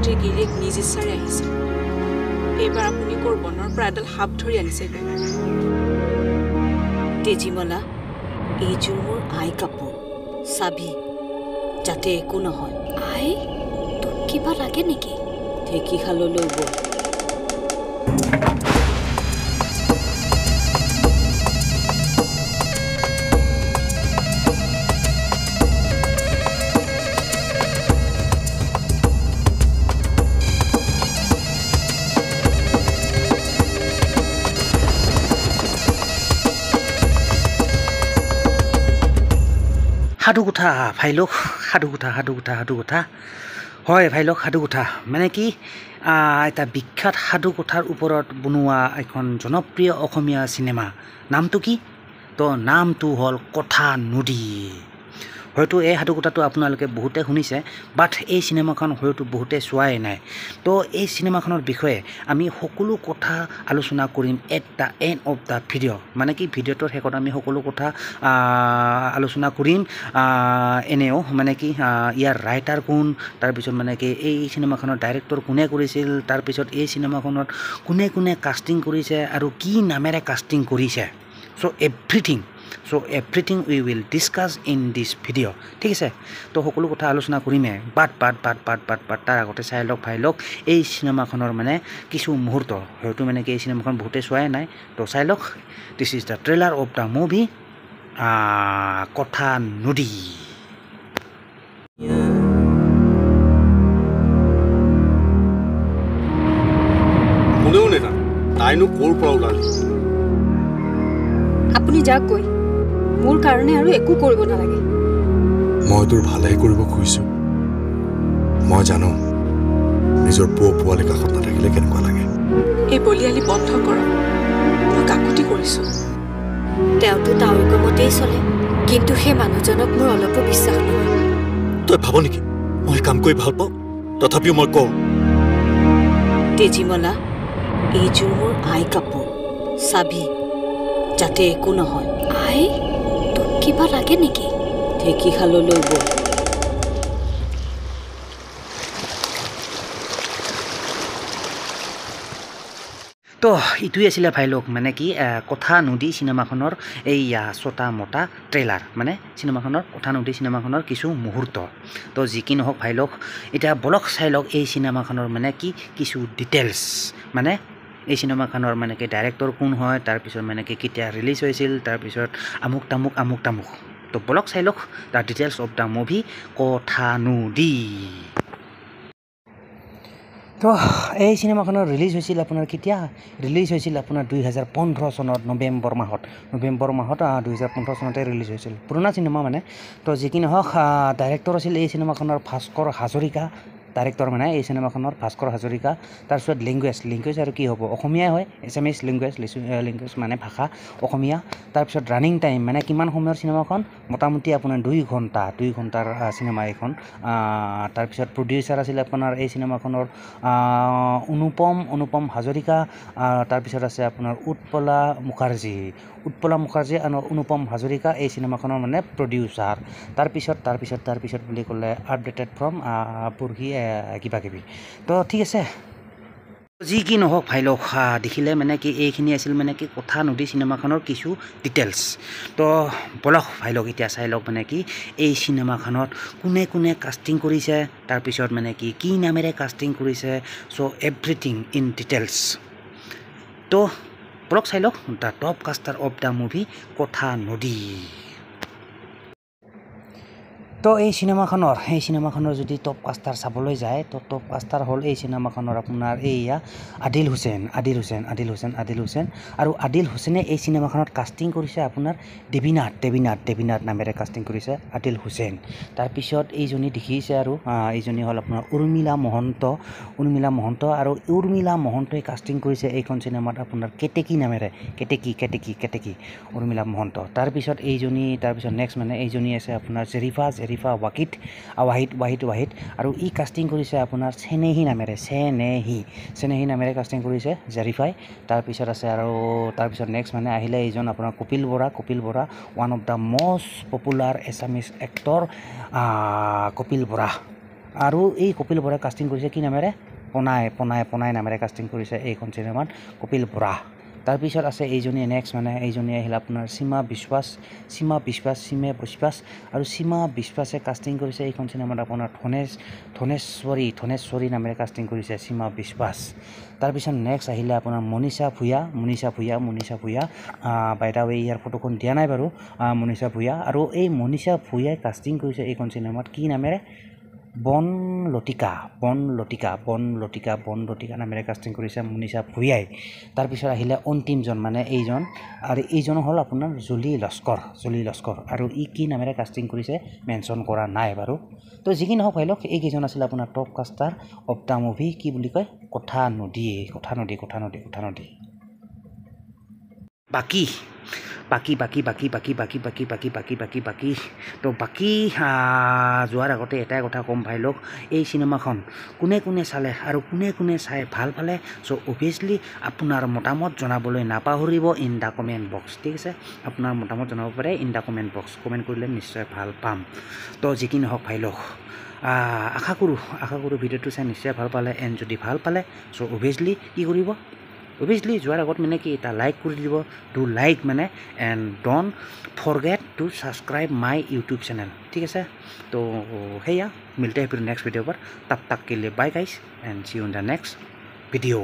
আগতে গিৰিয়েক নিজ ইচ্ছাৰে আহিছে এইবাৰ আপুনি ক'ৰ বনৰ পৰা এডাল সাপ ধৰি আনিছে তেজীমলা এইযোৰ মোৰ আই কাপোৰ চাবি যাতে একো নহয় আই তোক কিবা লাগে নেকি ঢেঁকীশাললৈ গ'ল সাধু কথা ভাইলোক সাধু কথা হয় ভাইলোক সাধু কথা মানে কি এটা বিখ্যাত সাধু কথাৰ ওপৰত বনোৱা এখন জনপ্ৰিয় অসমীয়া চিনেমা নামটো কি তো নামটো হ'ল কথা নদী হয়তো এই সাধু কথাটো আপোনালোকে বহুতে শুনিছে বাট এই চিনেমাখন হয়তো বহুতে চোৱাই নাই তো এই চিনেমাখনৰ বিষয়ে আমি সকলো কথা আলোচনা কৰিম at the and of the video' মানে কি ভিডিঅ'টোৰ শেষত আমি সকলো কথা আলোচনা কৰিম এনেও মানে কি ইয়াৰ ৰাইটাৰ কোন তাৰপিছত মানে কি এই চিনেমাখনৰ ডাইৰেক্টৰ কোনে কৰিছিল তাৰপিছত এই চিনেমাখনত কোনে কোনে কাষ্টিং কৰিছে আৰু কি নামেৰে কাষ্টিং কৰিছে So everything we will discuss in this video. ঠিক আছে তো সকলো কথা আলোচনা কৰিমে বাট তাৰ আগতে চাই লওক ভাই লওক এই চিনেমাখনৰ মানে কিছু মুহূৰ্ত হয়তো মানে কি এই চিনেমাখন বহুতে চোৱাই নাই তো চাই লওক this is the trailer of the movie কথা নদী কোনেও নেজান তাইনো ক'ৰ পৰা ওলালে আপুনি যাক কৈ মোৰ কাৰণে আৰু একো কৰিব নালাগে মই তোৰ ভালেই কৰিব খুজিছো মই জানো নিজৰ পোৱালি কাষত নাথাকিলে কেনেকুৱা লাগে এই বলিয়ালি বন্ধ কৰক মই কাকুতি কৰিছো তেওঁতো তাৰ কমতেই চলে কিন্তু সেই মানুহজনক মোৰ অলপো বিশ্বাস নহয় তই ভাব নেকি মই কাম কৰি ভাল পাওঁ তথাপিও মই কওঁ তেজীমলা এইযোৰ মোৰ আই কাপোৰ চাবি যাতে একো নহয় আই তোক কিবা লাগে নেকি ঢেঁকীশাললৈ গ'ল তো এইটোৱে আছিলে ভাইলোক মানে কি কথা নদী চিনেমাখনৰ এই ছটা মটা ট্ৰেইলাৰ মানে চিনেমাখনৰ কথা নদী চিনেমাখনৰ কিছু মুহূৰ্ত তো যি কি নহওক ভাইলোক এতিয়া বলক চাই লওক এই চিনেমাখনৰ মানে কি কিছু ডিটেইলছ মানে এই চিনেমাখনৰ মানে কি ডাইৰেক্টৰ কোন হয় তাৰপিছত মানে কি কেতিয়া ৰিলিজ হৈছিল তাৰপিছত আমুক তামুক তো বলক চাই লওক the details of the movie কথা নদী তো এই চিনেমাখনৰ ৰিলিজ হৈছিল আপোনাৰ কেতিয়া ৰিলিজ হৈছিল আপোনাৰ 2015 চনত নৱেম্বৰ মাহত 2015 চনতে ৰিলিজ হৈছিল পুৰণা চিনেমা মানে তো যি কি নহওক ডাইৰেক্টৰ আছিল এই চিনেমাখনৰ ভাস্কৰ হাজৰিকা ডাইৰেক্টৰ মানে এই চিনেমাখনৰ ভাস্কৰ হাজৰিকা তাৰপিছত লেংগুৱেজ আৰু কি হ'ব অসমীয়াই হয় এছামিজ লেংগুৱেজ মানে ভাষা অসমীয়া তাৰপিছত ৰানিং টাইম মানে কিমান সময়ৰ চিনেমাখন মোটামুটি আপোনাৰ 2 ঘণ্টাৰ চিনেমা এখন তাৰপিছত প্ৰডিউচাৰ আছিল আপোনাৰ এই চিনেমাখনৰ অনুপম হাজৰিকা তাৰপিছত আছে আপোনাৰ উৎপলা মুখাৰ্জী আৰু অনুপম হাজৰিকা এই চিনেমাখনৰ মানে প্ৰডিউচাৰ তাৰপিছত বুলি ক'লে আপডেটেড ফ্ৰম পঢ়ি কিবাকিবি তো ঠিক আছে যি কি নহওক ভাইলোক দেখিলে মানে কি এইখিনি আছিল মানে কি কথা নদী চিনেমাখনৰ কিছু ডিটেইলছ তো বলক ভাইলোক এতিয়া চাই লওক মানে কি এই চিনেমাখনত কোনে কাষ্টিং কৰিছে তাৰপিছত মানে কি নামেৰে কাষ্টিং কৰিছে চ' এভৰিথিং ইন ডিটেইলছ তো বলক চাই লওক the top caster of the movie কথা নদী তো এই চিনেমাখনৰ যদি টপ কাষ্টাৰ চাবলৈ যায় তো টপ কাষ্টাৰ হ'ল এই চিনেমাখনৰ আপোনাৰ এইয়া আদিল হুছেইন আৰু আদিল হুছেইনে এই চিনেমাখনত কাষ্টিং কৰিছে আপোনাৰ দেৱীনাথ নামেৰে কাষ্টিং কৰিছে আদিল হুছেইন তাৰপিছত এইজনী দেখিছে আৰু এইজনী হ'ল আপোনাৰ উৰ্মিলা মহন্ত আৰু উৰ্মিলা মহন্তই কাষ্টিং কৰিছে এইখন চিনেমাত আপোনাৰ কেতেকী নামেৰে কেতেকী উৰ্মিলা মহন্ত তাৰপিছত নেক্সট মানে এইজনী আছে আপোনাৰ জেৰিফা ৱাহিদ আৰু ই কাষ্টিং কৰিছে আপোনাৰ চেনেহী নামেৰে কাষ্টিং কৰিছে জেৰিফাই তাৰপিছত আছে আৰু তাৰপিছত নেক্সট মানে আহিলে এইজন আপোনাৰ Kapil Bora one of the most popular Assamese actor Kapil Bora আৰু এই কপিল বৰাই কাষ্টিং কৰিছে কি নামেৰে পনাই নামেৰে কাষ্টিং কৰিছে এইখন চিনেমাত কপিল বৰা তাৰপিছত আছে এইজনী নেক্সট মানে এইজনী আহিল আপোনাৰ সীমা বিশ্বাস আৰু সীমা বিশ্বাসে কাষ্টিং কৰিছে এইখন চিনেমাত আপোনাৰ ধনেশ্বৰী নামেৰে কাষ্টিং কৰিছে সীমা বিশ্বাস তাৰপিছত নেক্সট আহিলে আপোনাৰ মনীষা ভূঞা বাই দা ৱে ইয়াৰ ফটোখন দিয়া নাই বাৰু মনীষা ভূঞা আৰু এই মনীষা ভূঞাই কাষ্টিং কৰিছে এইখন চিনেমাত কি নামেৰে বন লতিকা নামেৰে কাষ্টিং কৰিছে মনীষা ভূঞাই তাৰপিছত আহিলে অন্তিমজন মানে এইজন আৰু এইজন হ'ল আপোনাৰ জুলি লস্কৰ আৰু ই কি নামেৰে কাষ্টিং কৰিছে মেনশ্যন কৰা নাই বাৰু তো যি কি নহওক ভাই লওক এইকেইজন আছিলে আপোনাৰ top caster of the movie কি বুলি কয় কথা নদী বাকী তো বাকী যোৱাৰ আগতে এটাই কথা ক'ম ভাই লওক এই চিনেমাখন কোনে চালে আৰু কোনে চাই ভাল পালে চ' অভিয়াছলি আপোনাৰ মতামত জনাবলৈ নাপাহৰিব ইন দ্য কমেণ্ট বক্স ঠিক আছে আপোনাৰ মতামত জনাব পাৰে in the comment box comment কৰিলে নিশ্চয় ভাল পাম তো যি কি নহওক ভাই লওক আশা কৰোঁ ভিডিঅ'টো চাই নিশ্চয় ভাল পালে এণ্ড যদি ভাল পালে চ' অভিয়াছলি কি কৰিব অভিয়াছলি যোৱাৰ আগত মানে কি এটা লাইক কৰি দিব টু লাইক মানে and don't forget two subscribe my YouTube channel ঠিক আছে তো সেয়া মিলতে हैं फिर नेक्स्ट वीडियो पर तब तक के लिए bye guys and see you in the next video